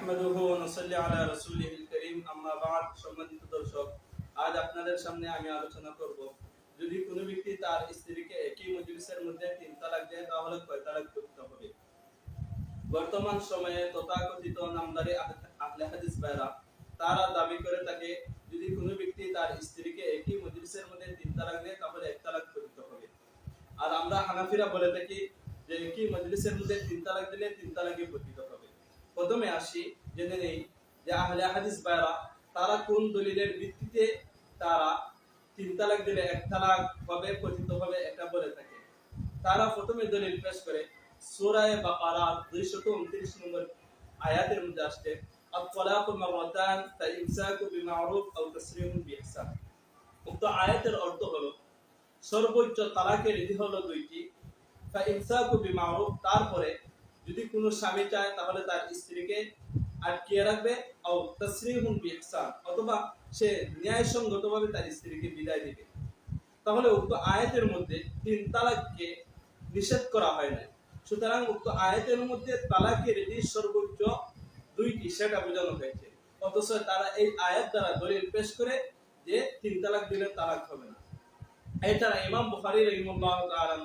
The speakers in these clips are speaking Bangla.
নাহমাদুহু ওয়া নুসাল্লি আলা রাসূলিহিল কারীম আম্মা বা'দ। সম্মানিত দর্শক, আজ আপনাদের সামনে আমি আলোচনা করব, যদি কোনো ব্যক্তি তার স্ত্রীকে একই মজলিসের মধ্যে তিন তালাক দেয় তাহলে কয় তালাক করতে হবে। বর্তমান সময়ে তথাকথিত নামদারি আহলে হাদিস ভাইরা তারা দাবি করে থাকে, যদি কোনো ব্যক্তি তার স্ত্রীকে একই মজলিসের মধ্যে তিন তালাক দেয় তাহলে এক তালাক করতে হবে। আর আমরা হানাফিরা বলে থাকি যে একই মজলিসের মধ্যে তিন তালাক দিলে তিন তালাকই পতিত হবে। প্রথমে আসি, জেনে নেই যে আহলে হাদিস ভাইরা তারা কোন দলিলের ভিত্তিতে তারা তিন তালাক দিলে এক তালাক হবে, পতিত হবে, এটা বলে থাকে। তারা প্রথমে দলিল পেশ করে সূরা বাকারা 229 নম্বর আয়াতের মধ্যে আসছে, আত-তালাকু মাররাতান ফাইমসাকু বিমারুফ আও তাসরিহুন বিইহসান। উক্ত আয়াতের অর্থ হলো, সর্বোচ্চ তালাকের বিধি হলো দুইটি, ফাইমসাকু বিমারুফ, তারপরে যদি কোনো স্বামী চায় তাহলে তার স্ত্রীকে আটকিয়ে রাখবে, আও তাসরিহুন বিইহসান, অথবা সে ন্যায়সঙ্গতভাবে তার স্ত্রীকে বিদায় দিবে। তাহলে উক্ত আয়াতের মধ্যে তিন তালাককে নিষেধ করা হয় না। সুতরাং উক্ত আয়াতের মধ্যে তালাকের বিধি সর্বোচ্চ দুইটি, সেটা বোঝানো হয়েছে। অথচ তারা এই আয়াত দ্বারা দলিল পেশ করে যে তিন তালাক দিলে তালাক হবে না। এছাড়া ইমাম বুখারী রাহিমাহুল্লাহ তাআলা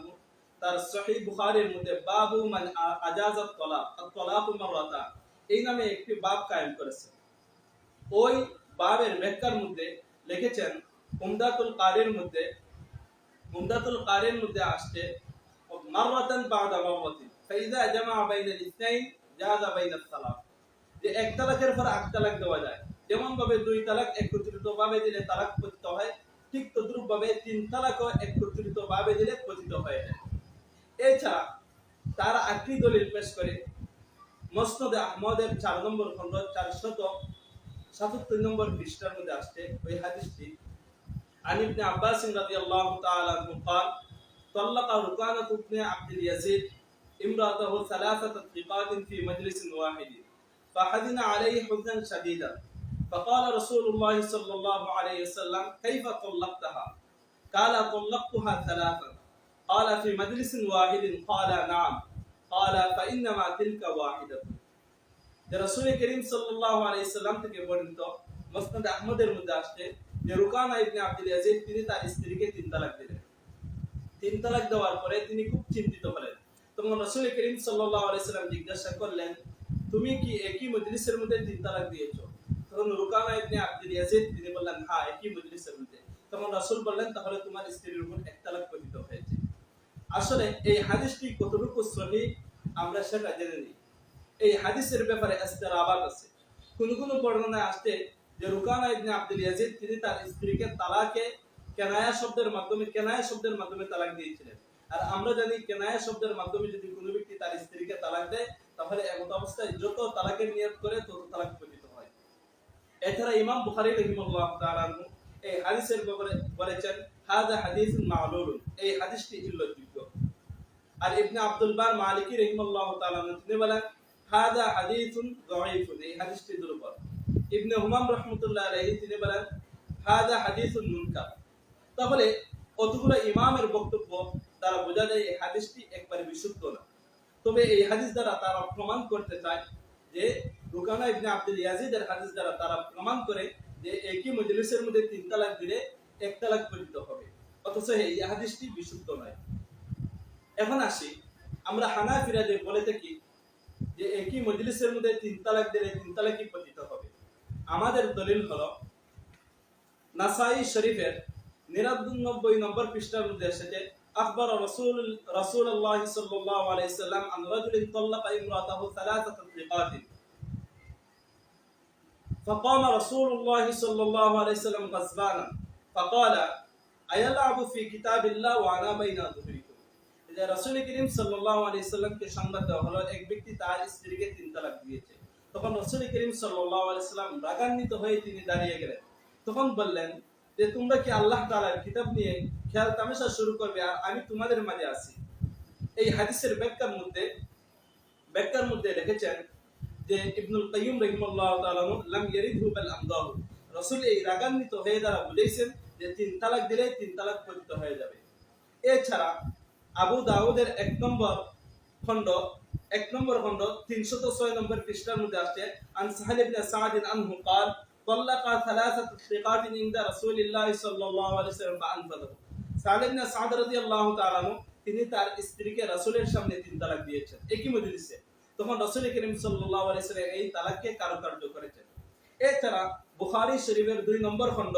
তার সহিহ বুখারীর মধ্যে বাবু মান আজাজাত তালাক, আত-তালাকু মাররাতান, এই নামে একটি বাব কায়েম করেছেন। ওই বাবের ব্যাখ্যার মধ্যে লিখেছেন, উমদাতুল কারির মধ্যে আসছে মাররাতান বা'দা মাররাতিন ফাইযা জামা'a বাইনাল ইসনাইন জাযা বাইনাত তালাক, যে এক তালাকের পর আট তালাক দেওয়া যায়। যেমন ভাবে দুই তালাক একত্রিত ভাবে দিলে তালাক পতিত হয়, ঠিক তদ্রূপ ভাবে তিন তালাকও একত্রিত ভাবে দিলে পতিত হয়ে যায়। এছাড়া তারা আরেকটি দলিল পেশ করে মুসনাদে আহমদের 4 নম্বর খণ্ড 477 নম্বর পৃষ্ঠার মধ্যে আসছে ওই হাদিসটি, عن ابن عباس رضي الله تعالى عنه قال طلق ركانة ابن عبد اليزيد امرأته 3 طلقات في مجلس واحد فحزن عليه حزنا شديدا فقال رسول الله صلى الله عليه وسلم كيف طلقتها؟ قال طلقتها 3 قال في مجلس واحد قال نعم قال فإنما تلك واحدة। রাসূল করিম সাল্লাল্লাহু আলাইহি সাল্লাম থেকে বর্ণিত মুসনাদ আহমদের মধ্যে আসছে যে রুকানা ইবনে আব্দুল ইয়াজিদ তিনি তার স্ত্রীকে তিন তালাক দিলেন। তিন তালাক দেওয়ার পরে তিনি খুব চিন্তিত হলেন। তখন রাসূল করিম সাল্লাল্লাহু আলাইহি সাল্লাম জিজ্ঞাসা করলেন, তুমি কি একই মজলিসের মধ্যে তিন তালাক দিয়েছো? তখন রুকানা ইবনে আব্দুল ইয়াজিদ তিনি বললেন, হ্যাঁ, একই মজলিসের মধ্যে। তখন রাসূল বললেন, তাহলে তোমার স্ত্রীর উপর এক তালাক পতিত হয়েছে। আসলে এই হাদিসটি কতটুকু সহিহ আমরা সেটা জেনে নিই। এই হাদিসের ব্যাপারে ইস্তিরাবাত আছে। কোন বর্ণনায় আসছে যে রুকানা ইবনে আব্দুল ইয়াজিদ তিনি তার স্ত্রীকে তালাকে কেনায়া শব্দের মাধ্যমে তালাক দিয়েছিলেন। আর আমরা জানি কেনায়া শব্দের মাধ্যমে যদি কোনো ব্যক্তি তার স্ত্রীকে তালাক দেয় তাহলে এমত অবস্থায় যত তালাকের নিয়ত করে তত তালাক পতিত হয়। এছাড়া ইমাম বুখারী রাহিমাহুল্লাহ তাআলা এই হাদিসের ব্যাপারে বলেছেন, হাযা হাদিসুন মা'লুলুন, এই হাদিসটি ইল্লতযোগ্য। আর ইবনে আব্দুল বার মালিকি রাহিমাহুল্লাহ তাআলা তিনি বলেন, হাযা হাদিসুন যায়ীফুন, এই হাদিসটি দুর্বল। ইবনে হুমাম রাহমাতুল্লাহ আলাইহি তিনি বলেন, হাযা হাদিসুন মুনকার। তাহলে অতগুলো ইমামের বক্তব্য দ্বারা বোঝা যায় এই হাদিসটি একবারে বিশুদ্ধ না। তবে এই হাদিস দ্বারা তারা প্রমাণ করতে চায় যে রুকানা ইবনে আব্দুল ইয়াজিদের হাদিস দ্বারা তারা প্রমাণ করে যে একই মজলিসের মধ্যে তিন তালাক দিলে এক তালাক পতিত হবে, অথচ এই হাদিসটি বিশুদ্ধ নয়। এখন আসি, আমরা হানাফিরা যে বলে থাকি যে একই মজলিসের মধ্যে তিন তালাক দিলে তিন তালাকই পতিত হবে। আমাদের দলিল হলো নাসাই শরীফের 99 নম্বর পৃষ্ঠার মধ্যে এসেছে, আখবর রাসূলুল্লাহ সাল্লাল্লাহু আলাইহি ওয়াসাল্লাম আন রাজুলিন তাল্লাকা ইমরাতাহু 3 তালকাত فقام رسول الله صلى الله عليه وسلم غضبانا فقال أيلعب في كتاب الله وأنا بين ظهركم। যে রাসূল করিম সাল্লাল্লাহু আলাইহি ওয়াসাল্লামকে সংবাদ দেওয়া হলো এক ব্যক্তি তার স্ত্রীকে তিন তালাক দিয়েছে। তখন রাসূল করিম সাল্লাল্লাহু আলাইহি ওয়াসাল্লাম রাগান্বিত হয়ে তিনি দাঁড়িয়ে গেলেন। তখন বললেন যে তোমরা কি আল্লাহ তাআলার কিতাব নিয়ে খেয়াল তামাশা শুরু করবে আর আমি তোমাদের মাঝে আছি? এই হাদিসের ব্যাখ্যার মধ্যে লিখেছেন যে ইবনুল কাইয়্যিম রাহিমাহুল্লাহ তাআলা লাম ইয়ারিদহু বাল আমদাহু, রাসূল এই রাগান্বিত হয়ে দ্বারা বলেছেন যে তিন তালাক দিলে তিন তালাক পতিত হয়ে যাবে। এছাড়া আবু দাউদের 1 নম্বর খণ্ড এক নম্বর খণ্ড 306 নম্বর পৃষ্ঠার মধ্যে আসছে আন সাহাল ইবনে সাদ আনহু قال طلق ثلاثه طلقات عند رسول الله صلى الله عليه وسلم فانفذه সাহাল ইবনে সাদ রাদিয়াল্লাহু তাআলা আনহু তিনি তার স্ত্রীকে রাসূলের সামনে তিন তালাক দিয়েছেন একই মজলিসে তখন রাসূল করিম সাল্লাল্লাহু আলাইহি ওয়াসাল্লাম এই তালাককে কার্যকর করেছেন এছাড়া বুখারী শরীফের 2 নম্বর খণ্ড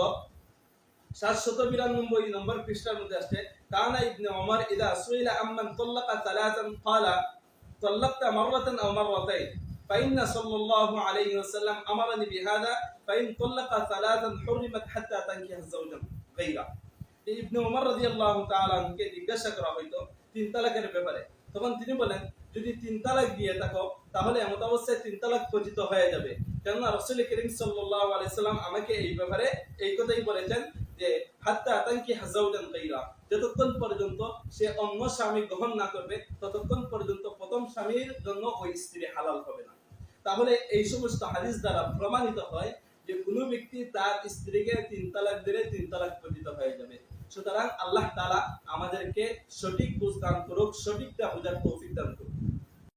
792 নম্বর পৃষ্ঠার মধ্যে আসছে কানা ইবনে ওমর ইদা সুইলা আম্মান তাল্লাকা সালাসান ক্বালা طلقت مرة أو مرتين فإن صلى الله عليه وسلم أمرني بهذا فإن طلق ثلاثا حرمت حتى تنكح زوجا غيره ইবনে ওমর রাদিয়াল্লাহু তাআলা কে জিজ্ঞাসা করা হইতো তিন তালাকের ব্যাপারে তখন তিনি বলেন যদি তিন তালাক দিয়ে থাকো তাহলে এমন অবস্থায় তিন তালাক পতিত হয়ে যাবে কেননা রাসূল করিম সাল্লাল্লাহু আলাইহি সাল্লাম আমাকে এই ব্যাপারে এই কথাই বলেছেন যে হাত্তা তানকিহা যাওজান গায়রা যতক্ষণ পর্যন্ত সে অন্য স্বামী গ্রহণ না করবে ততক্ষণ পর্যন্ত প্রথম স্বামীর জন্য ওই স্ত্রী হালাল হবে না তাহলে এই সমস্ত হাদিস দ্বারা প্রমাণিত হয় যে কোনো ব্যক্তি তার স্ত্রীকে তিন তালাক দিলে তিন তালাক পতিত হয়ে যাবে সুতরাং আল্লাহ তাআলা আমাদেরকে সঠিক বুঝ দান করুক সঠিকটা বোঝার তৌফিক দান করুক